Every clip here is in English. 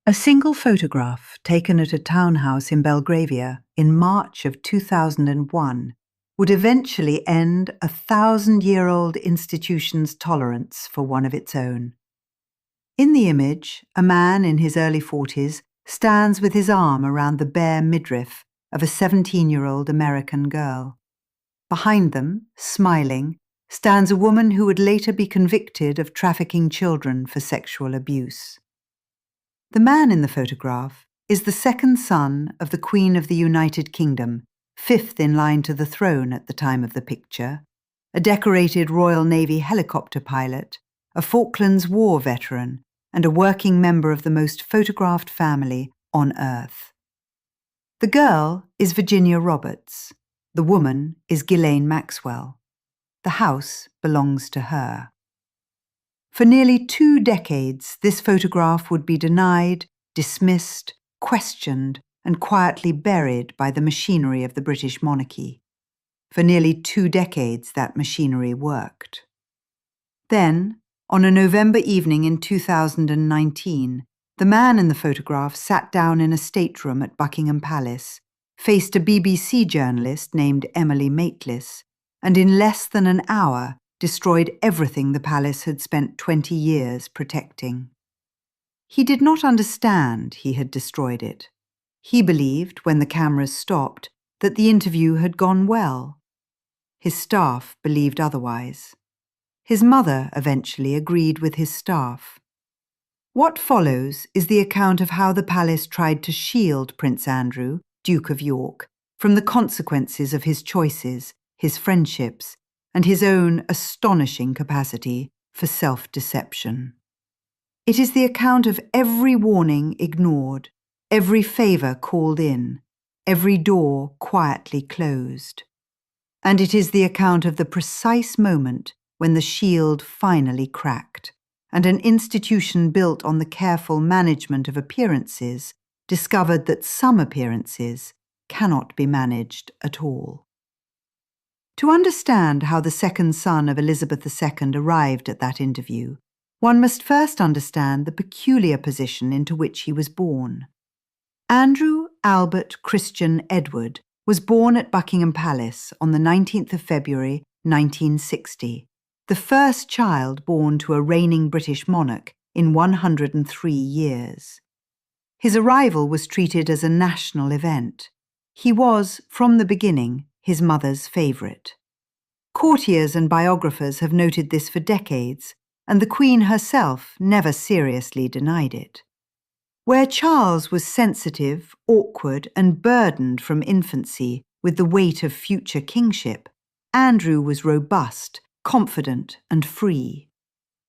A single photograph taken at a townhouse in Belgravia in March of 2001 would eventually end a 1,000-year-old institution's tolerance for one of its own. In the image, a man in his early 40s stands with his arm around the bare midriff of a 17-year-old American girl. Behind them, smiling, stands a woman who would later be convicted of trafficking children for sexual abuse. The man in the photograph is the second son of the Queen of the United Kingdom, fifth in line to the throne at the time of the picture, a decorated Royal Navy helicopter pilot, a Falklands War veteran, and a working member of the most photographed family on Earth. The girl is Virginia Roberts. The woman is Ghislaine Maxwell. The house belongs to her. For nearly 2 decades, this photograph would be denied, dismissed, questioned, and quietly buried by the machinery of the British monarchy. For nearly 2 decades, that machinery worked. Then, on a November evening in 2019, the man in the photograph sat down in a stateroom at Buckingham Palace, faced a BBC journalist named Emily Maitlis, and in less than an hour destroyed everything the palace had spent 20 years protecting. He did not understand he had destroyed it. He believed, when the cameras stopped, that the interview had gone well. His staff believed otherwise. His mother eventually agreed with his staff. What follows is the account of how the palace tried to shield Prince Andrew, Duke of York, from the consequences of his choices, his friendships, and his own astonishing capacity for self-deception. It is the account of every warning ignored, every favour called in, every door quietly closed. And it is the account of the precise moment when the shield finally cracked, and an institution built on the careful management of appearances discovered that some appearances cannot be managed at all. To understand how the second son of Elizabeth II arrived at that interview, one must first understand the peculiar position into which he was born. Andrew Albert Christian Edward was born at Buckingham Palace on the 19th of February 1960, the first child born to a reigning British monarch in 103 years. His arrival was treated as a national event. He was, from the beginning, his mother's favourite. Courtiers and biographers have noted this for decades, and the Queen herself never seriously denied it. Where Charles was sensitive, awkward, and burdened from infancy with the weight of future kingship, Andrew was robust, confident, and free.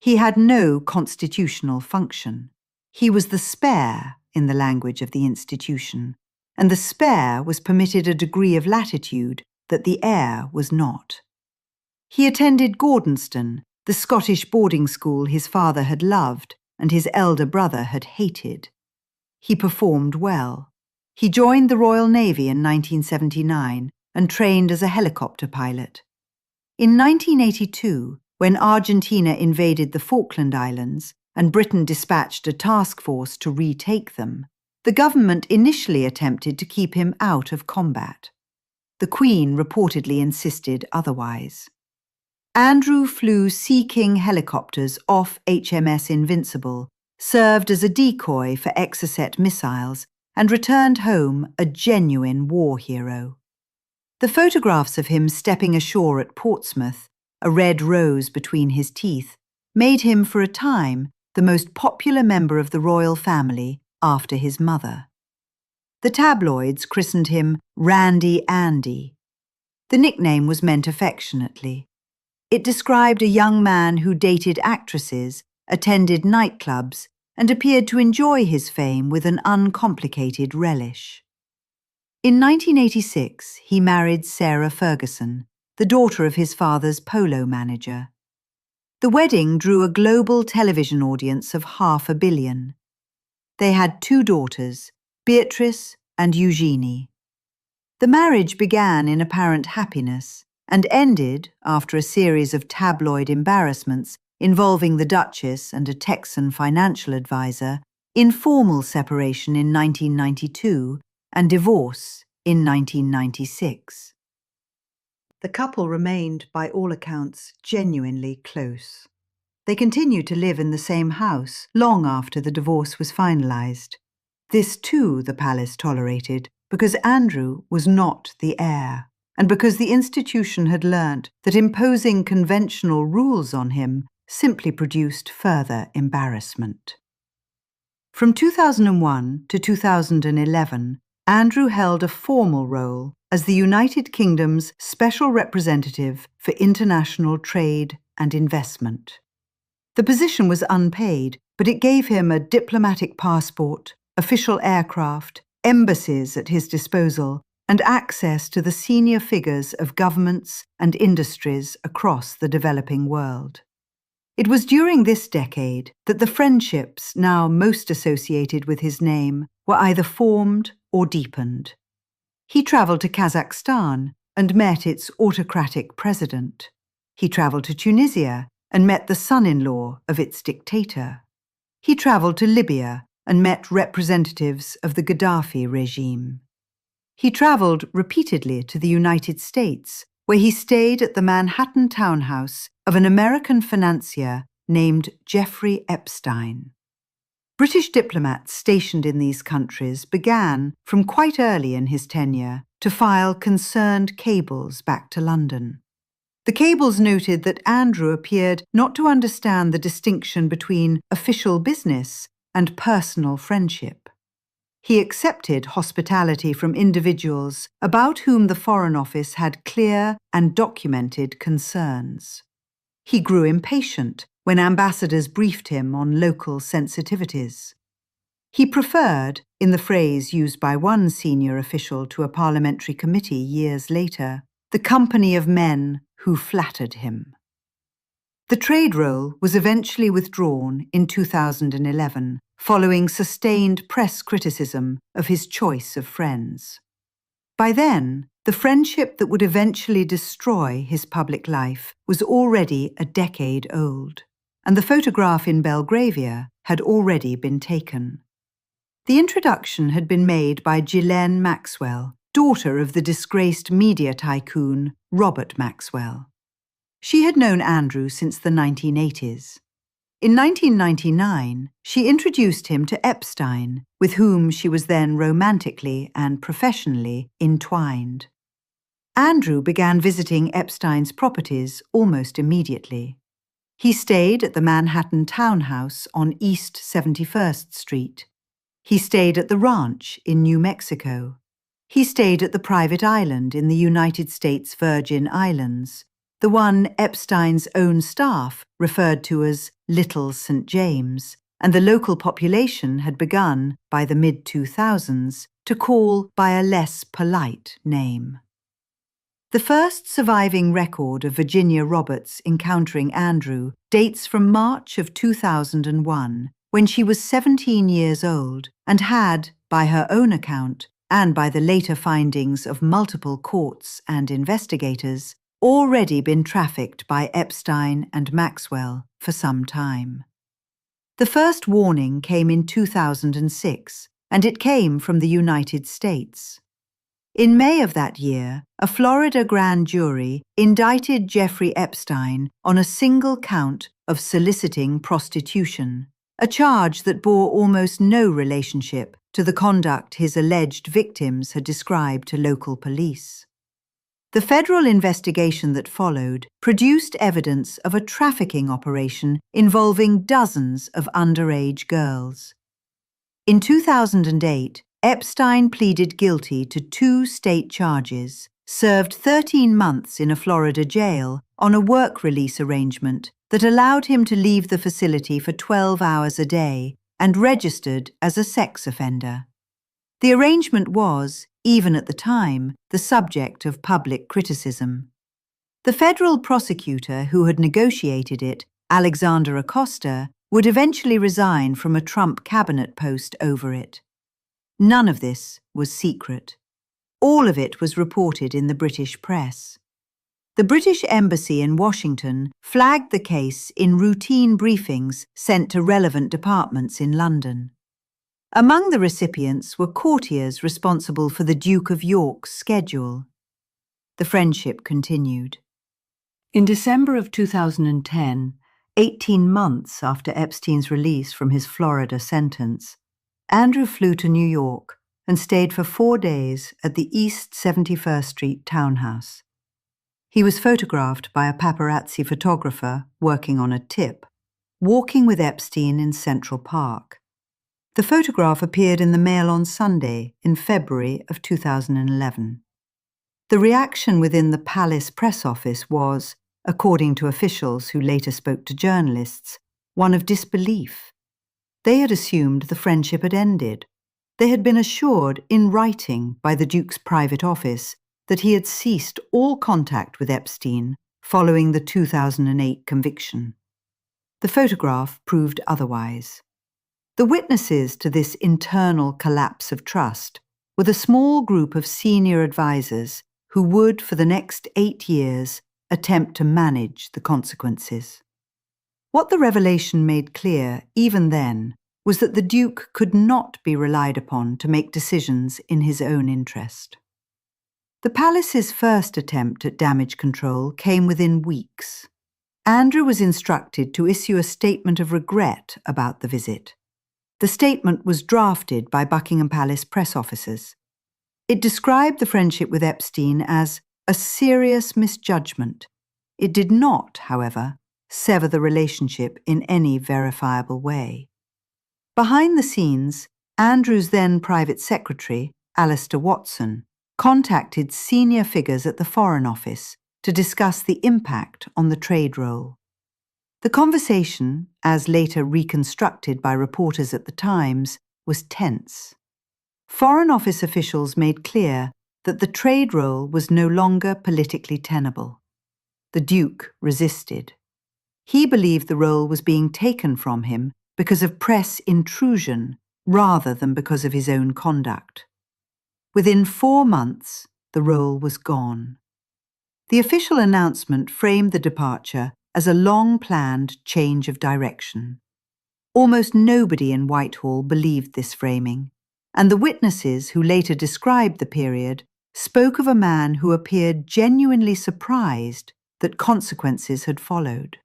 He had no constitutional function. He was the spare, in the language of the institution, and the spare was permitted a degree of latitude that the heir was not. He attended Gordonston, the Scottish boarding school his father had loved and his elder brother had hated. He performed well. He joined the Royal Navy in 1979 and trained as a helicopter pilot. In 1982, when Argentina invaded the Falkland Islands and Britain dispatched a task force to retake them, the government initially attempted to keep him out of combat. The Queen reportedly insisted otherwise. Andrew flew Sea King helicopters off HMS Invincible, served as a decoy for Exocet missiles, and returned home a genuine war hero. The photographs of him stepping ashore at Portsmouth, a red rose between his teeth, made him for a time the most popular member of the royal family after his mother. The tabloids christened him Randy Andy. The nickname was meant affectionately. It described a young man who dated actresses, attended nightclubs, and appeared to enjoy his fame with an uncomplicated relish. In 1986, he married Sarah Ferguson, the daughter of his father's polo manager. The wedding drew a global television audience of 500 million. They had 2 daughters, Beatrice and Eugenie. The marriage began in apparent happiness and ended, after a series of tabloid embarrassments involving the Duchess and a Texan financial advisor, informal separation in 1992, and divorce in 1996. The couple remained, by all accounts, genuinely close. They continued to live in the same house long after the divorce was finalized. This too the palace tolerated, because Andrew was not the heir, and because the institution had learnt that imposing conventional rules on him simply produced further embarrassment. From 2001 to 2011, Andrew held a formal role as the United Kingdom's Special Representative for International Trade and Investment. The position was unpaid, but it gave him a diplomatic passport, official aircraft, embassies at his disposal, and access to the senior figures of governments and industries across the developing world. It was during this decade that the friendships now most associated with his name were either formed or deepened. He travelled to Kazakhstan and met its autocratic president. He travelled to Tunisia and met the son-in-law of its dictator. He travelled to Libya and met representatives of the Gaddafi regime. He travelled repeatedly to the United States, where he stayed at the Manhattan townhouse of an American financier named Jeffrey Epstein. British diplomats stationed in these countries began, from quite early in his tenure, to file concerned cables back to London. The cables noted that Andrew appeared not to understand the distinction between official business and personal friendship. He accepted hospitality from individuals about whom the Foreign Office had clear and documented concerns. He grew impatient when ambassadors briefed him on local sensitivities. He preferred, in the phrase used by one senior official to a parliamentary committee years later, the company of men who flattered him. The trade role was eventually withdrawn in 2011, following sustained press criticism of his choice of friends. By then, the friendship that would eventually destroy his public life was already a decade old, and the photograph in Belgravia had already been taken. The introduction had been made by Ghislaine Maxwell, daughter of the disgraced media tycoon Robert Maxwell. She had known Andrew since the 1980s. In 1999, she introduced him to Epstein, with whom she was then romantically and professionally entwined. Andrew began visiting Epstein's properties almost immediately. He stayed at the Manhattan townhouse on East 71st Street. He stayed at the ranch in New Mexico. He stayed at the private island in the United States Virgin Islands, the one Epstein's own staff referred to as Little St. James, and the local population had begun, by the mid-2000s, to call by a less polite name. The first surviving record of Virginia Roberts encountering Andrew dates from March of 2001, when she was 17 years old and had, by her own account, and by the later findings of multiple courts and investigators, already been trafficked by Epstein and Maxwell for some time. The first warning came in 2006, and it came from the United States. In May of that year, a Florida grand jury indicted Jeffrey Epstein on a single count of soliciting prostitution, a charge that bore almost no relationship to the conduct his alleged victims had described to local police. The federal investigation that followed produced evidence of a trafficking operation involving dozens of underage girls. In 2008, Epstein pleaded guilty to 2 state charges, served 13 months in a Florida jail on a work release arrangement that allowed him to leave the facility for 12 hours a day, and registered as a sex offender. The arrangement was, even at the time, the subject of public criticism. The federal prosecutor who had negotiated it, Alexander Acosta, would eventually resign from a Trump cabinet post over it. None of this was secret. All of it was reported in the British press. The British Embassy in Washington flagged the case in routine briefings sent to relevant departments in London. Among the recipients were courtiers responsible for the Duke of York's schedule. The friendship continued. In December of 2010, 18 months after Epstein's release from his Florida sentence, Andrew flew to New York and stayed for 4 days at the East 71st Street townhouse. He was photographed by a paparazzi photographer working on a tip, walking with Epstein in Central Park. The photograph appeared in the Mail on Sunday in February of 2011. The reaction within the Palace press office was, according to officials who later spoke to journalists, one of disbelief. They had assumed the friendship had ended. They had been assured in writing by the Duke's private office that he had ceased all contact with Epstein following the 2008 conviction. The photograph proved otherwise. The witnesses to this internal collapse of trust were the small group of senior advisors who would, for the next 8 years, attempt to manage the consequences. What the revelation made clear, even then, was that the Duke could not be relied upon to make decisions in his own interest. The Palace's first attempt at damage control came within weeks. Andrew was instructed to issue a statement of regret about the visit. The statement was drafted by Buckingham Palace press officers. It described the friendship with Epstein as a serious misjudgment. It did not, however, sever the relationship in any verifiable way. Behind the scenes, Andrew's then private secretary, Alistair Watson, contacted senior figures at the Foreign Office to discuss the impact on the trade roll. The conversation, as later reconstructed by reporters at the Times, was tense. Foreign Office officials made clear that the trade roll was no longer politically tenable. The Duke resisted. He believed the role was being taken from him because of press intrusion rather than because of his own conduct. Within 4 months, the role was gone. The official announcement framed the departure as a long-planned change of direction. Almost nobody in Whitehall believed this framing, and the witnesses who later described the period spoke of a man who appeared genuinely surprised that consequences had followed.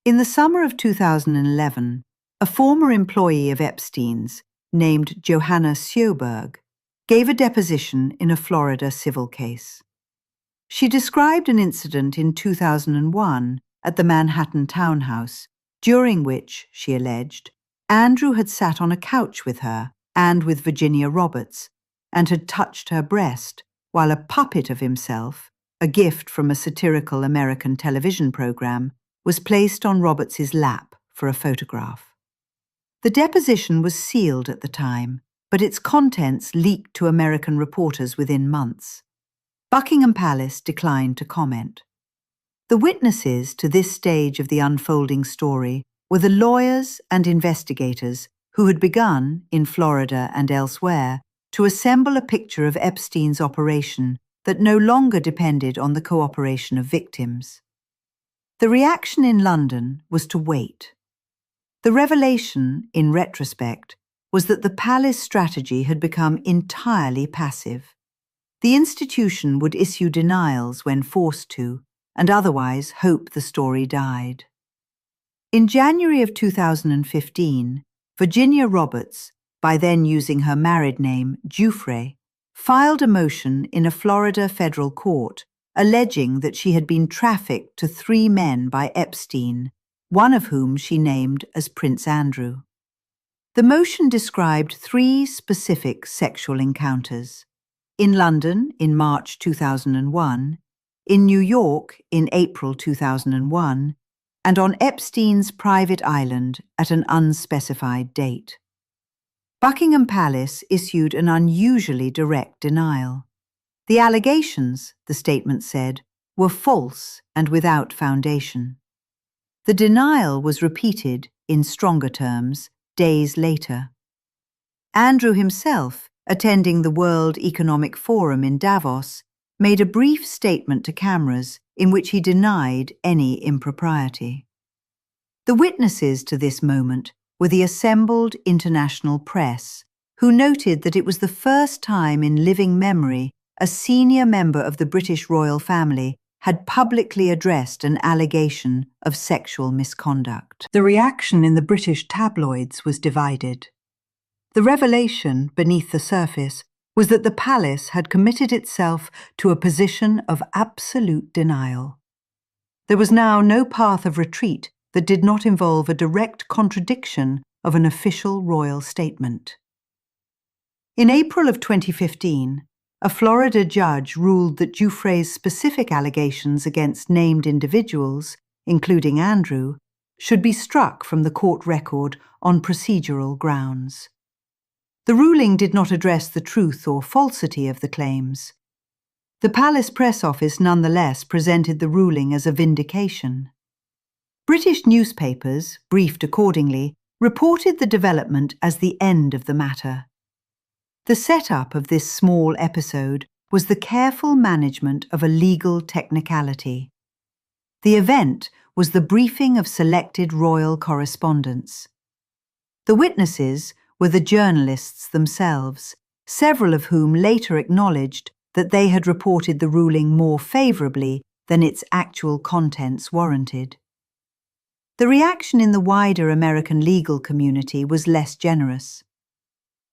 In the summer of 2011, a former employee of Epstein's, named Johanna Sjoberg, gave a deposition in a Florida civil case. She described an incident in 2001 at the Manhattan townhouse, during which, she alleged, Andrew had sat on a couch with her and with Virginia Roberts and had touched her breast while a puppet of himself, a gift from a satirical American television program, was placed on Roberts's lap for a photograph. The deposition was sealed at the time, but its contents leaked to American reporters within months. Buckingham Palace declined to comment. The witnesses to this stage of the unfolding story were the lawyers and investigators who had begun, in Florida and elsewhere, to assemble a picture of Epstein's operation that no longer depended on the cooperation of victims. The reaction in London was to wait. The revelation, in retrospect, was that the Palace strategy had become entirely passive. The institution would issue denials when forced to, and otherwise hope the story died. In January of 2015, Virginia Roberts, by then using her married name, Giuffre, filed a motion in a Florida federal court alleging that she had been trafficked to 3 men by Epstein, one of whom she named as Prince Andrew. The motion described 3 specific sexual encounters: in London in March 2001, in New York in April 2001, and on Epstein's private island at an unspecified date. Buckingham Palace issued an unusually direct denial. The allegations, the statement said, were false and without foundation. The denial was repeated, in stronger terms, days later. Andrew himself, attending the World Economic Forum in Davos, made a brief statement to cameras in which he denied any impropriety. The witnesses to this moment were the assembled international press, who noted that it was the first time in living memory a senior member of the British royal family had publicly addressed an allegation of sexual misconduct. The reaction in the British tabloids was divided. The revelation beneath the surface was that the palace had committed itself to a position of absolute denial. There was now no path of retreat that did not involve a direct contradiction of an official royal statement. In April of 2015, a Florida judge ruled that Giuffre's specific allegations against named individuals, including Andrew, should be struck from the court record on procedural grounds. The ruling did not address the truth or falsity of the claims. The palace press office nonetheless presented the ruling as a vindication. British newspapers, briefed accordingly, reported the development as the end of the matter. The setup of this small episode was the careful management of a legal technicality. The event was the briefing of selected royal correspondents. The witnesses were the journalists themselves, several of whom later acknowledged that they had reported the ruling more favourably than its actual contents warranted. The reaction in the wider American legal community was less generous.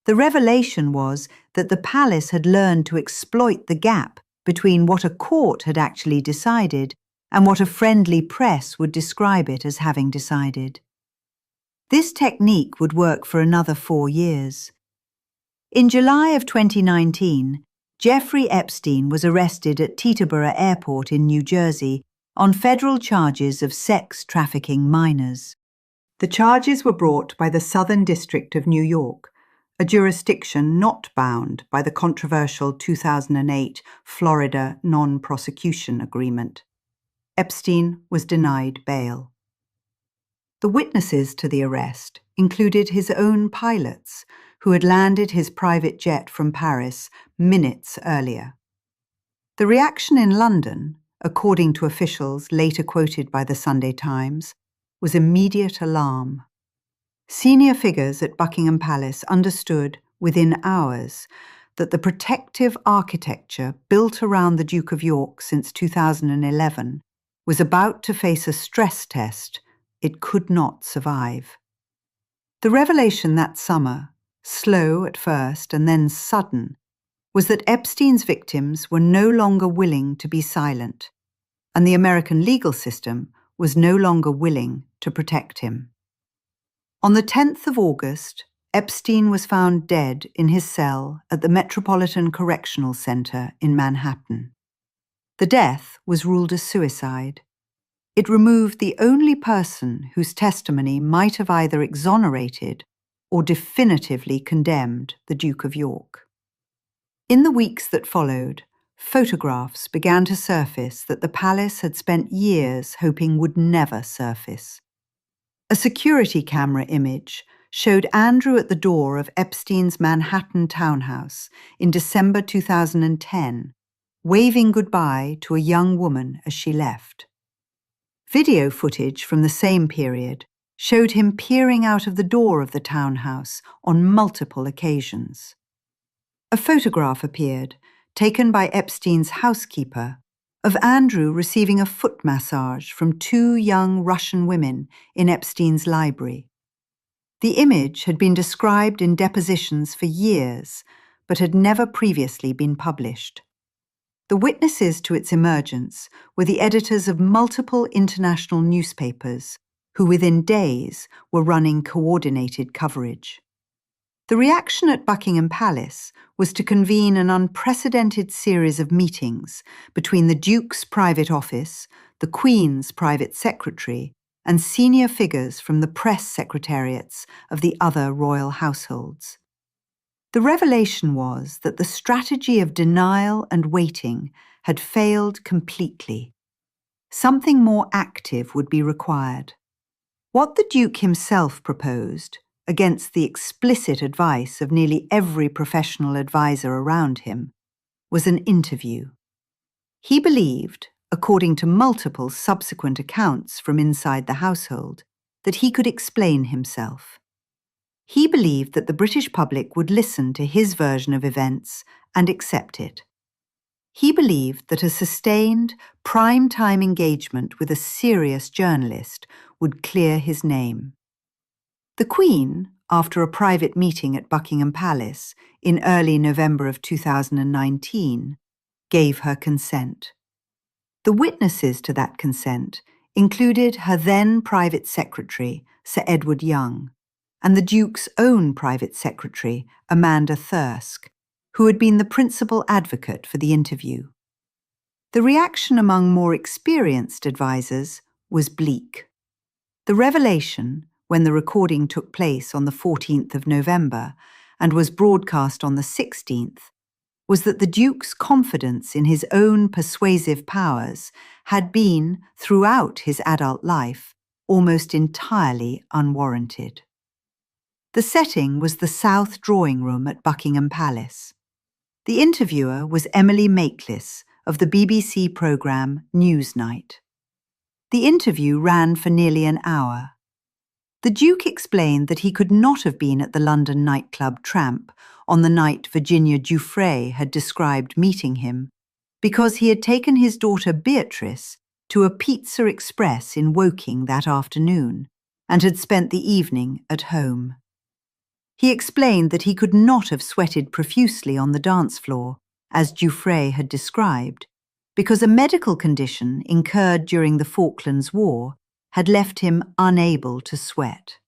The revelation was that the palace had learned to exploit the gap between what a court had actually decided and what a friendly press would describe it as having decided. This technique would work for another 4 years. In July of 2019, Jeffrey Epstein was arrested at Teterboro Airport in New Jersey on federal charges of sex trafficking minors. The charges were brought by the Southern District of New York, a jurisdiction not bound by the controversial 2008 Florida Non-Prosecution Agreement. Epstein was denied bail. The witnesses to the arrest included his own pilots, who had landed his private jet from Paris minutes earlier. The reaction in London, according to officials later quoted by the Sunday Times, was immediate alarm. Senior figures at Buckingham Palace understood within hours that the protective architecture built around the Duke of York since 2011 was about to face a stress test it could not survive. The revelation that summer, slow at first and then sudden, was that Epstein's victims were no longer willing to be silent, and the American legal system was no longer willing to protect him. On the 10th of August, Epstein was found dead in his cell at the Metropolitan Correctional Center in Manhattan. The death was ruled a suicide. It removed the only person whose testimony might have either exonerated or definitively condemned the Duke of York. In the weeks that followed, photographs began to surface that the palace had spent years hoping would never surface. A security camera image showed Andrew at the door of Epstein's Manhattan townhouse in December 2010, waving goodbye to a young woman as she left. Video footage from the same period showed him peering out of the door of the townhouse on multiple occasions. A photograph appeared, taken by Epstein's housekeeper, of Andrew receiving a foot massage from 2 young Russian women in Epstein's library. The image had been described in depositions for years, but had never previously been published. The witnesses to its emergence were the editors of multiple international newspapers, who within days were running coordinated coverage. The reaction at Buckingham Palace was to convene an unprecedented series of meetings between the Duke's private office, the Queen's private secretary, and senior figures from the press secretariats of the other royal households. The revelation was that the strategy of denial and waiting had failed completely. Something more active would be required. What the Duke himself proposed, against the explicit advice of nearly every professional advisor around him, was an interview. He believed, according to multiple subsequent accounts from inside the household, that he could explain himself. He believed that the British public would listen to his version of events and accept it. He believed that a sustained, prime-time engagement with a serious journalist would clear his name. The Queen, after a private meeting at Buckingham Palace in early November of 2019, gave her consent. The witnesses to that consent included her then private secretary, Sir Edward Young, and the Duke's own private secretary, Amanda Thirsk, who had been the principal advocate for the interview. The reaction among more experienced advisers was bleak. The revelation, when the recording took place on the 14th of November and was broadcast on the 16th, was that the Duke's confidence in his own persuasive powers had been, throughout his adult life, almost entirely unwarranted. The setting was the South Drawing Room at Buckingham Palace. The interviewer was Emily Maitlis of the BBC programme Newsnight. The interview ran for nearly an hour. The Duke explained that he could not have been at the London nightclub Tramp on the night Virginia Giuffre had described meeting him, because he had taken his daughter Beatrice to a Pizza Express in Woking that afternoon and had spent the evening at home. He explained that he could not have sweated profusely on the dance floor, as Giuffre had described, because a medical condition incurred during the Falklands War had left him unable to sweat.